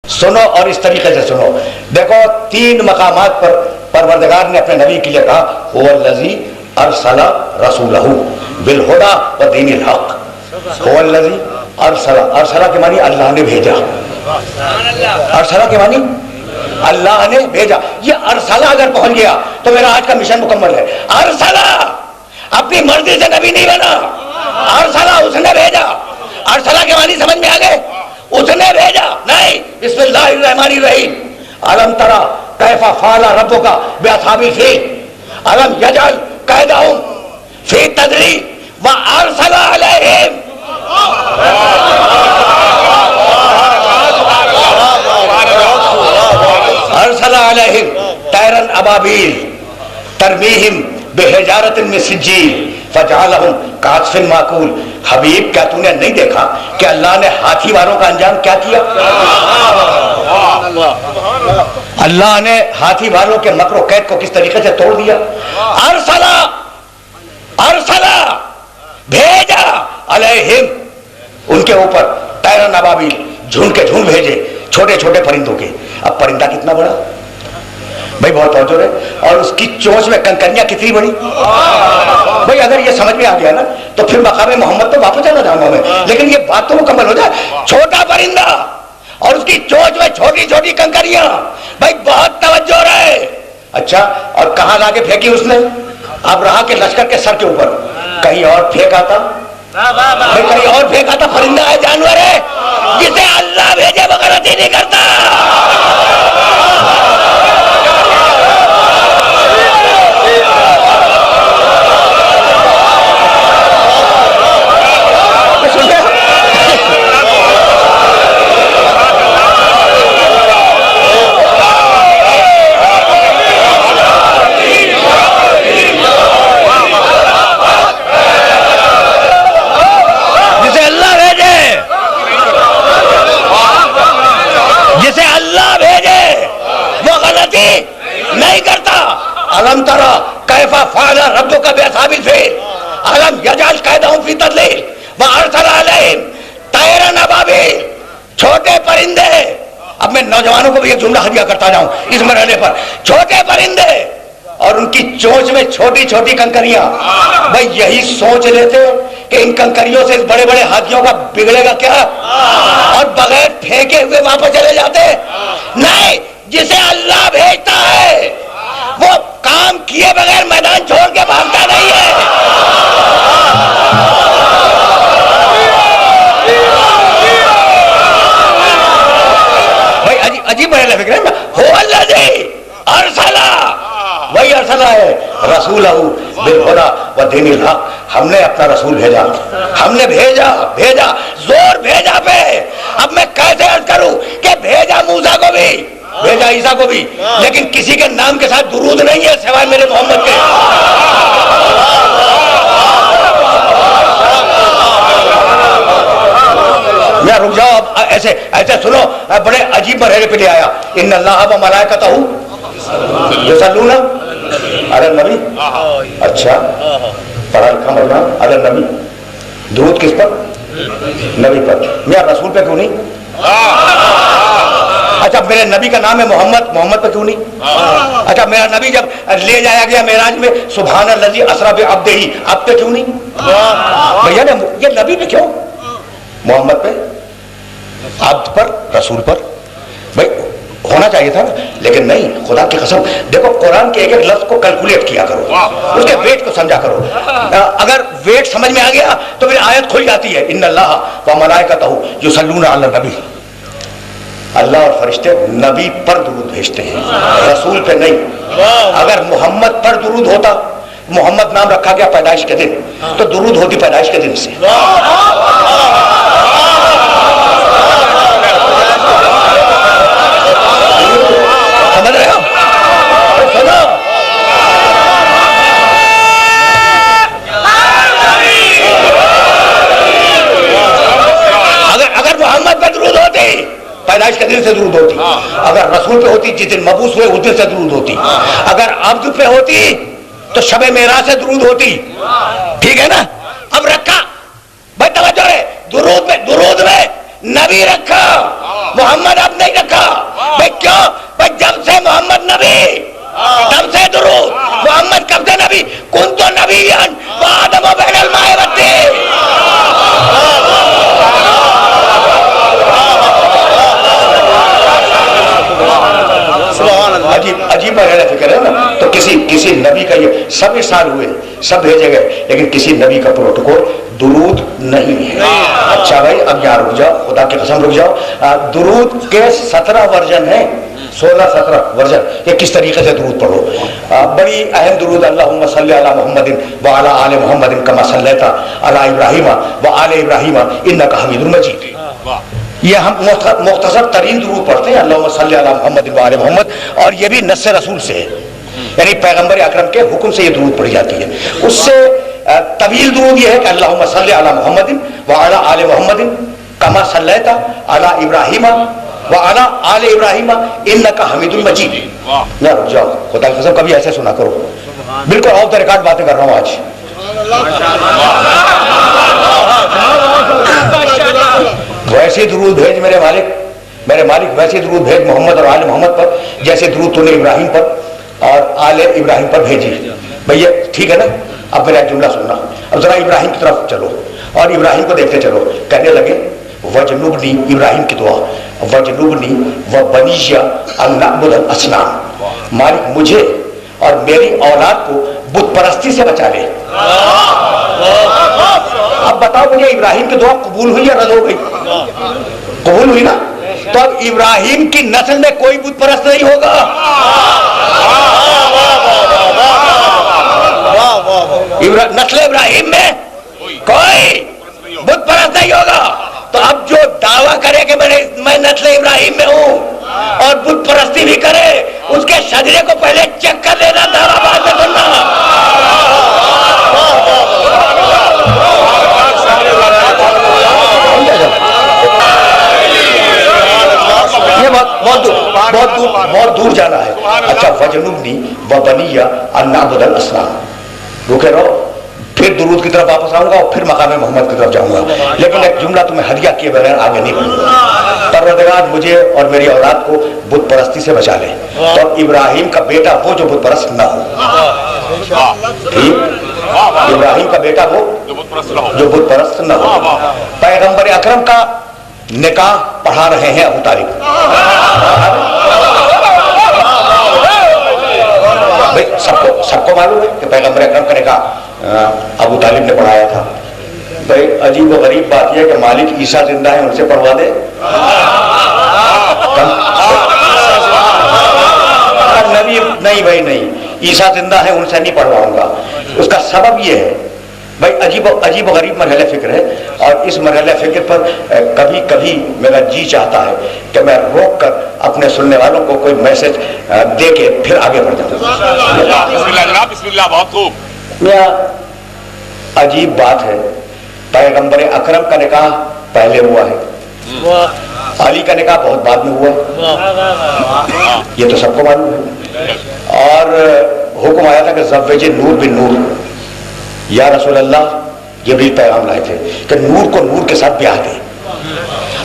سنو اور اس طریقے سے سنو. دیکھو 3 مقامات پر پروردگار نے اپنے نبی کے لیے کہا هو الذی ارسل رسولہ بالہدی ودین الحق. هو الذی ارسل کے معنی اللہ نے بھیجا. ارسلہ کے معنی اللہ نے بھیجا. یہ ارسلہ اگر پہنچ گیا تو میرا آج کا مشن مکمل ہے. ارسلہ اپنی مرضی سے نبی نہیں بنا. ارسلہ اس نے بھیجا. ارسلہ کے معنی سمجھ میں آ گئے؟ اس نے بھیجا نہیں. بسم اللہ الرحمن الرحیم. الم تری کیف فعل ربک باصحاب الفیل الم یجعل کیدہم فی تضلیل وارسل علیہم. ارسل علیہم طیرا ابابیل ترمیہم بحجارۃ من سجیل فجعلہم کعصف مأکول. حبیب کیا تو نے نہیں دیکھا کہ اللہ نے ہاتھی والوں کا انجام کیا کیا؟ اللہ نے ہاتھی والوں کے مکر و قید کو کس طریقے سے توڑ دیا. ارسلہ بھیجا علیہم ان کے اوپر طیرا ابابیل جھنڈ کے جھنڈ بھیجے چھوٹے چھوٹے پرندوں کے. اب پرندہ کتنا بڑا بھائی؟ بہت توجہ ہے. اور اس کی چونچ میں کنکریاں کتنی بڑی بھائی. اگر یہ سمجھ میں آ گیا نا تو پھر مقام محمد تو واپس چلا جاؤں گا میں. لیکن یہ بات تو مکمل ہو جائے. چھوٹا پرندہ اور اس کی چونچ میں چھوٹی چھوٹی کنکریاں. بھائی بہت توجہ رہے. اچھا اور کہاں لا کے پھینکی اس نے؟ ابرہہ کے لشکر کے سر کے اوپر. کہیں اور پھینکا تھا بھائی؟ کہیں اور پھینکا تھا؟ پرندہ ہے، جانور ہے، جسے اللہ بھیجے وہ غلطی نہیں کرتا. الم تری کیف فعل ربک باصحاب الفیل الم یجعل کیدہم فی تضلیل وارسل علیہم طیرا ابابیل. چھوٹے پرندے. اب میں نوجوانوں کو بھی ایک جملہ ہدیہ کرتا جاؤں اس مرحلے پر. چھوٹے پرندے اور ان کی چونچ میں چھوٹی چھوٹی کنکریاں. بھائی یہی سوچ لیتے کہ ان کنکریوں سے بڑے بڑے ہاتھیوں کا بگڑے گا کیا اور بغیر پھینکے ہوئے واپس چلے جاتے. نہیں، جسے اللہ بھیجتا ہے وہ کام کیے بغیر میدان چھوڑ کے بھاگتا نہیں ہے. بھائی عجیب ہے فکر ہے. هو الذی ارسل، وہی ارسلہ ہے، رسولہ بالہدی ودین الحق. ہم نے اپنا رسول بھیجا. ہم نے بھیجا زور بھیجا پہ. اب میں کیسے عرض کروں کہ بھیجا موسیٰ کو بھی، بھیجا عیسیٰ کو بھی، لیکن کسی کے نام کے ساتھ درود نہیں ہے سوائے میرے محمد کے. میں رک جاؤ اب. ایسے سنو، بڑے عجیب مرحلے پہ لے آیا. ان اللہ و ملائکتہ یصلون علی النبی. اچھا پڑھا لکھا مرنا علی النبی. درود کس پر؟ نبی پر. میرا رسول پہ کیوں نہیں؟ اچھا میرے نبی کا نام ہے محمد، محمد پہ کیوں نہیں؟ اچھا میرا نبی جب لے جایا گیا معراج میں سبحان الذی اسری بعبدہ، اب پہ کیوں نہیں؟ بھیا یہ نبی پہ کیوں؟ محمد پہ، عبد پر، رسول پر. بھائی ہونا چاہیے تھا نا، لیکن نہیں. خدا کی قسم دیکھو قرآن کے ایک ایک لفظ کو کیلکولیٹ کیا کرو، اس کے ویٹ کو سمجھا کرو. اگر ویٹ سمجھ میں آ گیا تو پھر آیت کھل جاتی ہے. ان اللہ و ملائکتہ یصلون علی النبی. اللہ اور فرشتے نبی پر درود بھیجتے ہیں، رسول پہ نہیں. اگر محمد پر درود ہوتا، محمد نام رکھا گیا پیدائش کے دن، تو درود ہوتی پیدائش کے دن سے. سمجھ رہے ہو؟ اگر محمد پہ درود ہوتی پیدائش کے دن سے درود ہوتی. اگر رسول پہ ہوتی جس دن مبعوث ہوئے اس دن سے درود ہوتی. اگر عبد پہ ہوتی تو شب معراج سے درود ہوتی. ٹھیک ہے نا؟ اب رکھا بھائی توجہ ہے. درود میں نبی رکھا، محمد اب نہیں رکھا. سب ارسال ہوئے, سب بھیجے گئے, لیکن کسی نبی کا پروٹوکول درود نہیں ہے. اچھا بھائی اب یہاں رک جاؤ, خدا کی قسم رک جاؤ. درود کے 17 ورژن ہیں, 16-17 ورژن. یہ کس طریقے سے درود پڑھو. بڑی اہم درود اللہم صلی علی محمد وعلی آل محمد کما صلیت علی ابراہیم وآل ابراہیم انک حمید مجید. یہ ہم مختصر ترین درود پڑھتے ہیں, اللہم صلی علی محمد وآل محمد, اور یہ بھی نص رسول سے ہے, یعنی پیغمبر اکرم کے حکم سے یہ درود پڑھی جاتی ہے. اس سے طویل درود یہ ہے کہ اللہم صلی علی محمد وعلی آل محمد کما صلیت علی ابراہیم وعلی آل ابراہیم انک حمید مجید. نہ رک جاؤ, خدا کی قسم کبھی ایسے سنا کرو, بالکل آف دا ریکارڈ باتیں کر رہا ہوں آج. ویسے درود بھیج میرے مالک ویسے درود بھیج محمد اور آل محمد پر جیسے درود تو نے ابراہیم پر اور آل ابراہیم پر بھیجی. بھیا ٹھیک ہے نا. اب میرا جملہ سننا, اب ذرا ابراہیم کی طرف چلو اور ابراہیم کو دیکھتے چلو. کہنے لگے وجنبنی, ابراہیم کی دعا, وجنبنی وبنی ان نعبد الاصنام. مالک مجھے اور میری اولاد کو بت پرستی سے بچا لے. اب بتاؤ مجھے ابراہیم کی دعا قبول ہوئی یا رد ہو گئی؟ قبول ہوئی نا. تو اب ابراہیم کی نسل میں کوئی بت پرست نہیں ہوگا. نسل ابراہیم میں کوئی بت پرست نہیں ہوگا. تو اب جو دعویٰ کرے کہ میں نسل ابراہیم میں ہوں اور بت پرستی بھی کرے, اس کے شجرے کو پہلے چیک کر لینا, دعویٰ بعد میں کرنا. یہ بہت دور جانا ہے. اچھا وجنبنی وبنی ان نعبد الاصنام. رکے رہو, پھر درود کی طرف واپس آؤں گا اور پھر مقام محمد کی طرف جاؤں گا, لیکن ایک جملہ تمہیں ہدیہ کیے بغیر آگے نہیں بڑھوں گا. پروردگار مجھے اور میری اولاد کو بت پرستی سے بچا لے. تو ابراہیم کا بیٹا وہ جو بت پرست نہ ہو. ٹھیک, ابراہیم کا بیٹا وہ جو بت پرست نہ ہو. پیغمبر اکرم کا نکاح پڑھا رہے ہیں ابو طالب. سب کو معلوم ہے کہ پیغمبر اکرم کا نکاح ابو طالب نے پڑھایا تھا. بھائی عجیب و غریب بات یہ ہے کہ مالک عیسیٰ زندہ ہے, ان سے پڑھوا دے. نبی نہیں بھائی نہیں, عیسیٰ زندہ ہے, ان سے نہیں پڑھواؤں گا. اس کا سبب یہ ہے بھائی عجیب و غریب مرحلہ فکر ہے, اور اس مرحلہ فکر پر کبھی کبھی میرا جی چاہتا ہے کہ میں روک کر اپنے سننے والوں کو کوئی میسج دے کے پھر آگے بڑھ جاؤں. بسم اللہ, بہت خوب. میاں عجیب بات ہے, پیغمبر اکرم کا نکاح پہلے ہوا ہے, علی کا نکاح بہت بعد میں ہوا, یہ تو سب کو معلوم ہے. اور حکم آیا تھا کہ زوج نور بن نور, یا رسول اللہ جبریل پیغام لائے تھے کہ نور کو نور کے ساتھ بیاہ دے,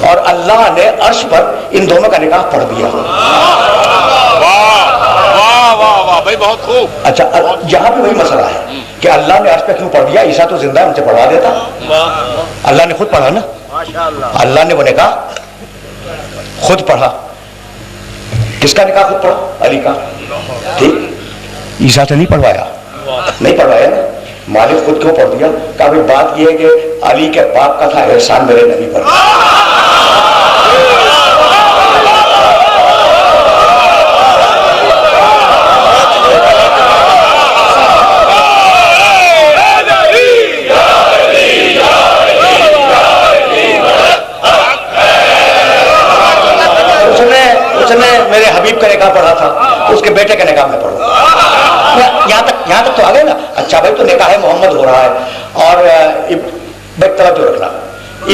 اور اللہ نے عرش پر ان دونوں کا نکاح پڑھ دیا. بھائی بہت خوب. اچھا یہاں بھی وہی مسئلہ ہے کہ اللہ نے عرش پہ کیوں پڑھ دیا؟ عیسیٰ تو زندہ ہے, ان سے پڑھوا دیتا. اللہ نے خود پڑھا نا, اللہ نے وہ نکاح خود پڑھا. کس کا نکاح خود پڑھا؟ علی کا. ٹھیک, عیسیٰ سے نہیں پڑھوایا نا. مالک خود کیوں پڑھ دیا؟ کہ ابھی بات یہ ہے کہ علی کے باپ کا تھا احسان میرے نبی پر. اس نے میرے حبیب کا نکاح پڑھا تھا, اس کے بیٹے کا نکاح میں پڑھا. یہاں تک تو آ گئے نا. اچھا بھائی تو نکاح محمد ہو رہا ہے, اور بھائی توجہ رکھنا,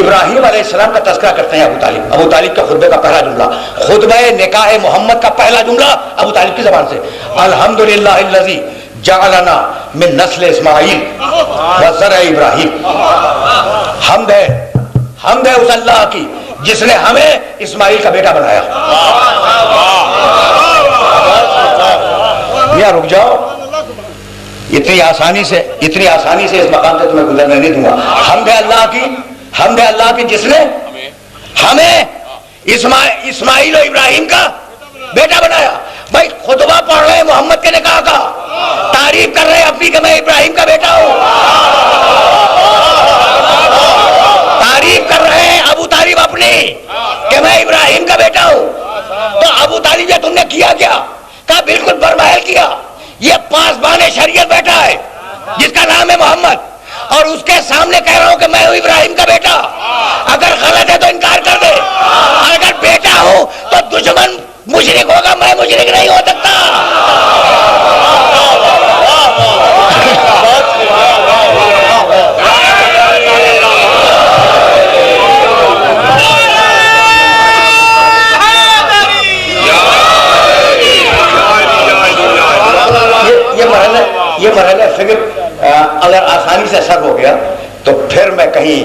ابراہیم علیہ السلام کا تذکرہ کرتے ہیں ابو طالب کے خطبے کا پہلا جملہ, خطبہ نکاح محمد کا پہلا جملہ ابو طالب کی زبان سے, الحمدللہ الذی جعلنا من نسل اسماعیل وزرع ابراہیم. حمد ہے اس اللہ کی جس نے ہمیں اسماعیل کا بیٹا بنایا. میاں رک جاؤ, اتنی آسانی سے اس مقام سے تمہیں گزرنے نہیں دوں گا. حمد ہے اللہ کی جس نے ہمیں اسماعیل و ابراہیم کا بیٹا بنایا. بھائی خطبہ پڑھ رہے ہیں محمد کے نکاح کا، تعریف کر رہے ہیں اپنی کہ میں ابراہیم کا بیٹا ہوں، تعریف کر رہے ہیں ابو طالب اپنی کہ میں ابراہیم کا بیٹا ہوں. تو ابو طالب یہ تم نے کیا کیا؟ کہا بالکل برمحل کیا. یہ پاسبان شریعت بیٹا ہے جس کا نام ہے محمد، اور اس کے سامنے کہہ رہا ہوں کہ میں ہوں ابراہیم کا بیٹا. اگر غلط ہے تو انکار کر دے، اور اگر بیٹا ہوں تو دشمن مشرک ہوگا، میں مشرک نہیں ہو سکتا. یہ مرحلہ فکر اگر آسانی سے سر ہو گیا تو پھر میں کہیں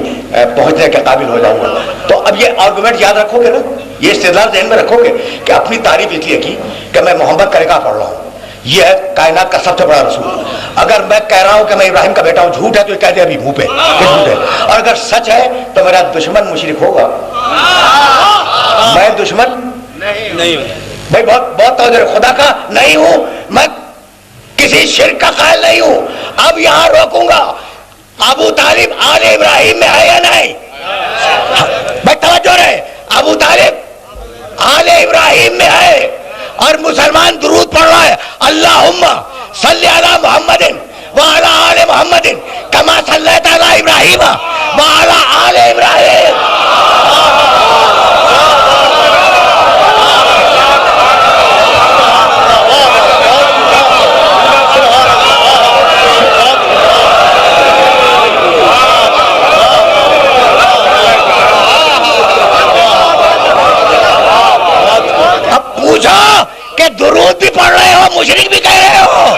پہنچنے کے قابل ہو جاؤں گا. تو اب یہ آرگومنٹ یاد رکھو گے نا، یہ استدلال ذہن میں رکھو گے کہ اپنی تعریف اس لیے کی کہ میں محمد کا نکاح پڑھ رہا ہوں، یہ ہے کائنات کا سب سے بڑا رسول. اگر میں کہہ رہا ہوں کہ میں ابراہیم کا بیٹا ہوں، جھوٹ ہے تو یہ کہہ دے ابھی منہ پہ کہ جھوٹ ہے. اور اگر سچ ہے تو میرا دشمن مشرک ہوگا، میں دشمن نہیں ہوں. بھائی بہت توجہ، خدا کا نہیں ہوں، میں کسی شرک کا قائل نہیں ہوں. اب یہاں روکوں گا، ابو طالب آل ابراہیم میں ہے یا نہیں؟ بھائی توجہ رہے، ابو طالب آل ابراہیم میں ہے اور مسلمان درود پڑھ رہا ہے، اللہم صلی علی محمد وعلی آل محمد کما صلیت علی ابراہیم وعلی آل ابراہیم. کہ درود بھی پڑھ رہے ہو، مشرک بھی کہہ رہے ہو.